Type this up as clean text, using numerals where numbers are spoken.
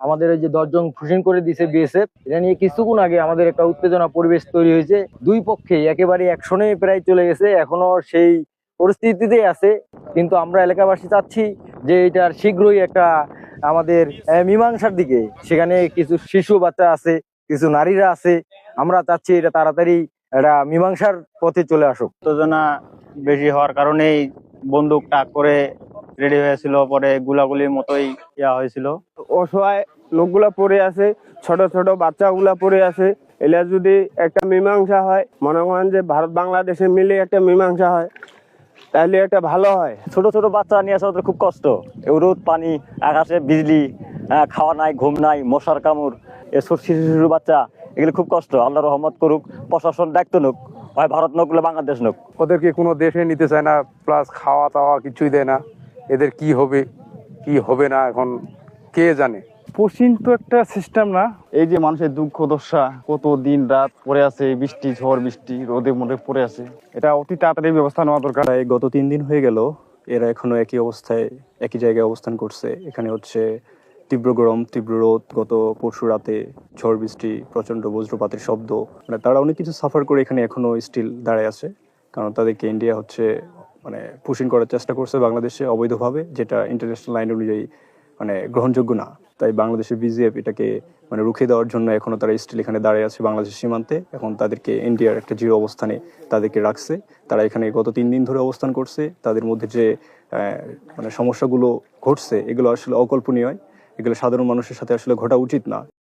আমাদের এই যে 10 জন খুশিন করে দিয়েছে বিএসএফ, এটা নিয়ে কিছুক্ষণ আগে আমাদের একটা উত্তেজনা পরিবেশ তৈরি হয়েছে। দুই পক্ষেই একেবারে অ্যাকশনে প্রায় চলে গেছে, এখনো সেই পরিস্থিতিতেই আছে। কিন্তু আমরা এলাকাবাসী চাচ্ছি যে এটার শীঘ্রই একটা আমাদের মীমাংসার দিকে। সেখানে কিছু শিশু বাচ্চা আছে, কিছু নারীরা আছে, আমরা চাচ্ছি এটা তাড়াতাড়ি একটা মীমাংসার পথে চলে আসুক। উত্তেজনা বেশি হওয়ার কারণেই বন্দুক টাক করে রেডি হয়েছিল, পরে গুলাগুলির মতোই ইয়া হয়েছিল। অসহায় লোকগুলা পড়ে আছে, ছোট ছোট বাচ্চাগুলা পড়ে আছে। এলা যদি একটা মীমাংসা হয়, মনে করেন যে ভারত বাংলাদেশে মিলে একটা মীমাংসা হয়, তাহলে এটা ভালো হয়। ছোট ছোট বাচ্চা নিয়ে আসা ওদের খুব কষ্ট। রোদ, পানি, আকাশে বিজলি, খাওয়া নাই, ঘুম নাই, মশার কামড়, শিশু শিশু বাচ্চা, এগুলো খুব কষ্ট। আল্লাহ রহমত করুক, প্রশাসন দায়িত্ব নোক, হয় ভারত নোক না বাংলাদেশ নোক। ওদেরকে কোনো দেশে নিতে চায় না, প্লাস খাওয়া দাওয়া কিছুই দেয় না। এদের কি হবে কি হবে না এখন কে জানে। পশ্চিম তো একটা সিস্টেম না। এই যে মানুষের দুঃখ দশা, কত দিন রাত পড়ে আছে, বৃষ্টি ঝড় বৃষ্টি রোদে মধ্যে পড়ে আছে, এটা অতি তাড়াতাড়ি ব্যবস্থা নেওয়া দরকার। গত 3 দিন হয়ে গেল এরা এখনো একই অবস্থায়, একই জায়গায় অবস্থান করছে। এখানে হচ্ছে তীব্র গরম, তীব্র রোদ, গত পরশু রাতে ঝড় বৃষ্টি, প্রচন্ড বজ্রপাতের শব্দ। মানে তারা অনেক কিছু সাফার করে এখানে এখনো স্টিল দাঁড়ায় আছে, কারণ তাদেরকে ইন্ডিয়া হচ্ছে মানে পুশিং করার চেষ্টা করছে বাংলাদেশে অবৈধভাবে, যেটা ইন্টারন্যাশনাল আইন অনুযায়ী মানে গ্রহণযোগ্য না। তাই বাংলাদেশের বিজিএফ এটাকে মানে রুখে দেওয়ার জন্য এখনো তারা স্টিল এখানে দাঁড়িয়ে আছে বাংলাদেশের সীমান্তে। এখন তাদেরকে ইন্ডিয়ার একটা জিরো অবস্থানে তাদেরকে রাখছে। তারা এখানে গত 3 দিন ধরে অবস্থান করছে। তাদের মধ্যে যে মানে সমস্যাগুলো ঘটছে, এগুলো আসলে অকল্পনীয়। এগুলো সাধারণ মানুষের সাথে আসলে ঘটা উচিত না।